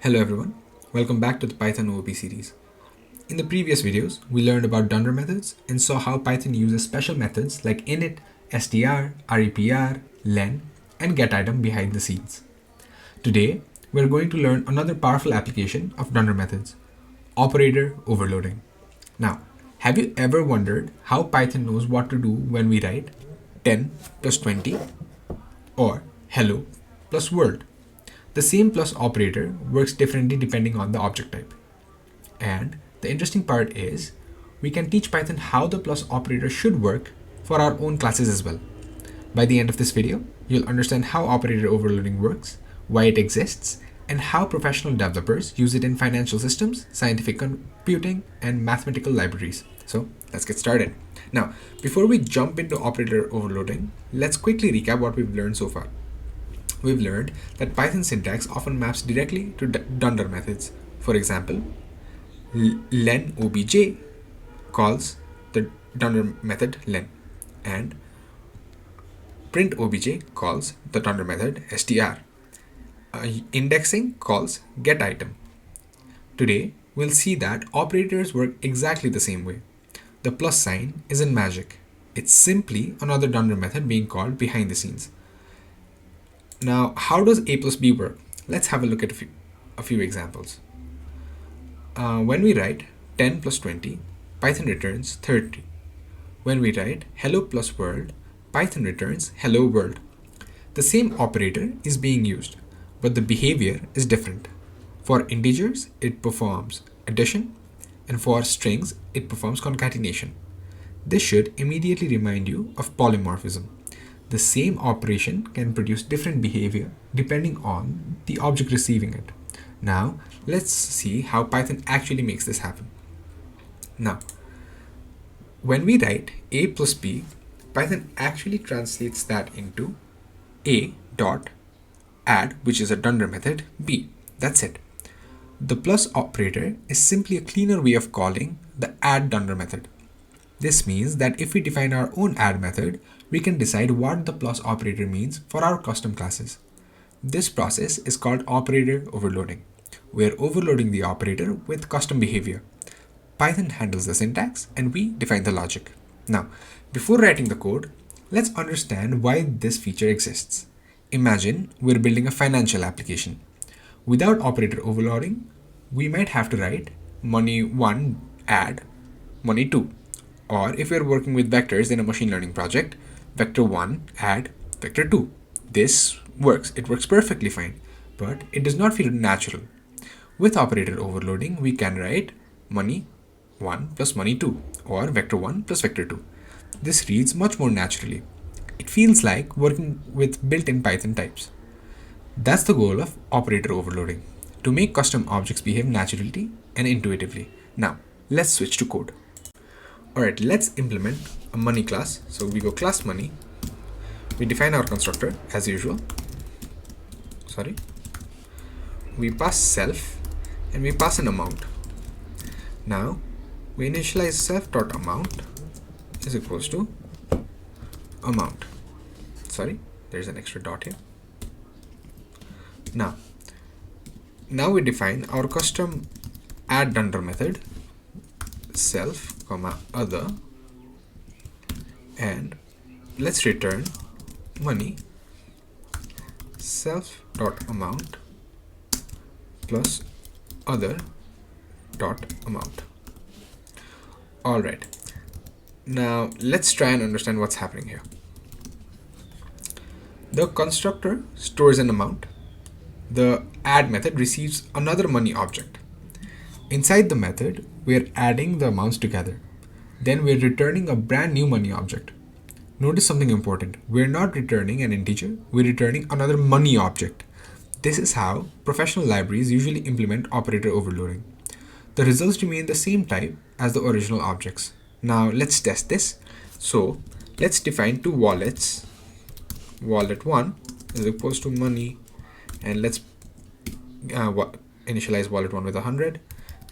Hello everyone, welcome back to the Python OOP series. In the previous videos, we learned about Dunder methods and saw how Python uses special methods like init, str, repr, len, and getItem behind the scenes. Today, we're going to learn another powerful application of Dunder methods, operator overloading. Now, have you ever wondered how Python knows what to do when we write 10 plus 20 or hello plus world? The same plus operator works differently depending on the object type. And the interesting part is, we can teach Python how the plus operator should work for our own classes as well. By the end of this video, you'll understand how operator overloading works, why it exists, and how professional developers use it in financial systems, scientific computing, and mathematical libraries. So let's get started. Now, before we jump into operator overloading, let's quickly recap what we've learned so far. We've learned that Python syntax often maps directly to Dunder methods. For example, len obj calls the Dunder method len, and print obj calls the Dunder method str. Indexing calls getItem. Today, we'll see that operators work exactly the same way. The plus sign isn't magic. It's simply another Dunder method being called behind the scenes. Now, how does a plus b work? Let's have a look at a few examples. When we write 10 plus 20, Python returns 30. When we write hello plus world, Python returns hello world. The same operator is being used, but the behavior is different. For integers, it performs addition, and for strings, it performs concatenation. This should immediately remind you of polymorphism. The same operation can produce different behavior depending on the object receiving it. Now, let's see how Python actually makes this happen. Now, when we write a plus b, Python actually translates that into a dot add, which is a Dunder method, b. That's it. The plus operator is simply a cleaner way of calling the add Dunder method. This means that if we define our own add method, we can decide what the plus operator means for our custom classes. This process is called operator overloading. We are overloading the operator with custom behavior. Python handles the syntax and we define the logic. Now, before writing the code, let's understand why this feature exists. Imagine we're building a financial application. Without operator overloading, we might have to write money1 add money2. Or if we're working with vectors in a machine learning project, vector1 add vector2. This works. It works perfectly fine, but it does not feel natural. With operator overloading, we can write money1 plus money2 or vector1 plus vector2. This reads much more naturally. It feels like working with built-in Python types. That's the goal of operator overloading, to make custom objects behave naturally and intuitively. Now, let's switch to code. Alright, let's implement a money class. So we go class money. We define our constructor as usual. We pass self and we pass an amount. Now we initialize self.amount is equals to amount. There's an extra dot here. Now we define our custom add Dunder method, self comma other, and let's return money self dot amount plus other dot amount. All right, now let's try and understand what's happening here. The constructor stores an amount. The add method receives another money object. Inside the method, we're adding the amounts together. Then we're returning a brand new money object. Notice something important. We're not returning an integer, we're returning another money object. This is how professional libraries usually implement operator overloading. The results remain the same type as the original objects. Now let's test this. So let's define two wallets. Wallet 1 is equals to money, and let's initialize wallet 1 with 100,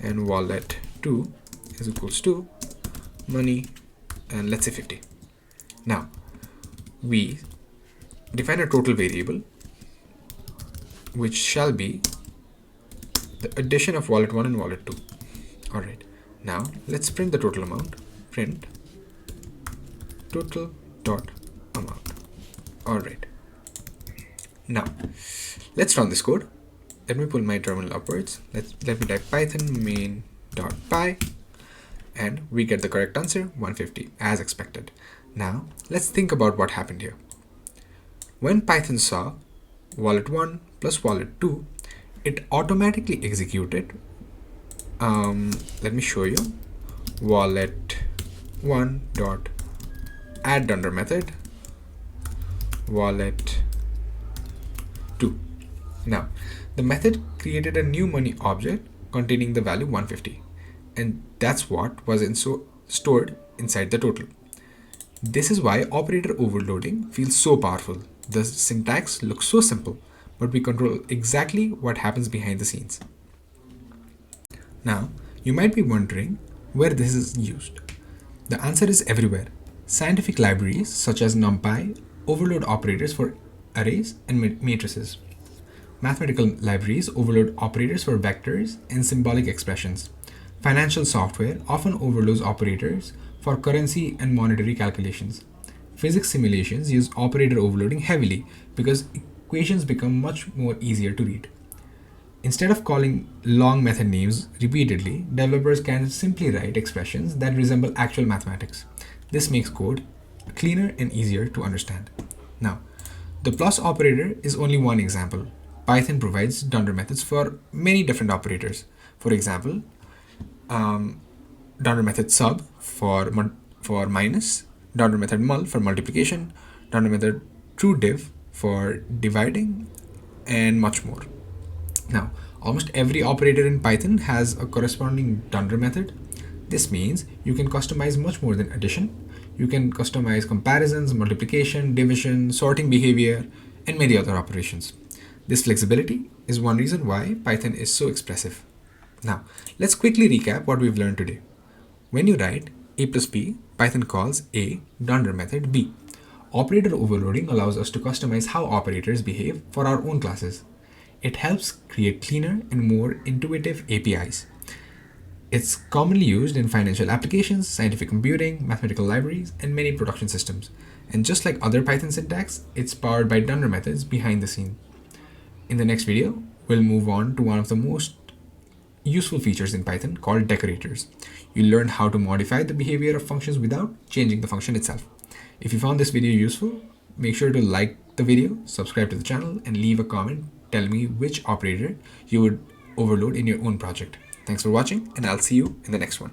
and wallet 2 is equals to money, and let's say 50. Now we define a total variable which shall be the addition of wallet 1 and wallet 2. Alright, now let's print the total amount. Print total dot amount. Alright, now let's run this code. Let me pull my terminal upwards. Let me type python main.py, and we get the correct answer, 150, as expected. Now let's think about what happened here. When Python saw wallet 1 plus wallet 2, it automatically executed, let me show you, wallet 1 dot add Dunder method, wallet 2. Now the method created a new money object containing the value 150, and that's what was stored inside the total. This is why operator overloading feels so powerful. The syntax looks so simple, but we control exactly what happens behind the scenes. Now, you might be wondering where this is used. The answer is everywhere. Scientific libraries such as NumPy overload operators for arrays and matrices. Mathematical libraries overload operators for vectors and symbolic expressions. Financial software often overloads operators for currency and monetary calculations. Physics simulations use operator overloading heavily because equations become much more easier to read. Instead of calling long method names repeatedly, developers can simply write expressions that resemble actual mathematics. This makes code cleaner and easier to understand. Now, the plus operator is only one example. Python provides Dunder methods for many different operators. For example, Dunder method sub for minus, Dunder method mul for multiplication, Dunder method trueDiv for dividing, and much more. Now, almost every operator in Python has a corresponding Dunder method. This means you can customize much more than addition. You can customize comparisons, multiplication, division, sorting behavior, and many other operations. This flexibility is one reason why Python is so expressive. Now, let's quickly recap what we've learned today. When you write a plus b, Python calls a Dunder method b. Operator overloading allows us to customize how operators behave for our own classes. It helps create cleaner and more intuitive APIs. It's commonly used in financial applications, scientific computing, mathematical libraries, and many production systems. And just like other Python syntax, it's powered by Dunder methods behind the scene. In the next video, we'll move on to one of the most useful features in Python called decorators. You'll learn how to modify the behavior of functions without changing the function itself. If you found this video useful, make sure to like the video, subscribe to the channel, and leave a comment telling me which operator you would overload in your own project. Thanks for watching, and I'll see you in the next one.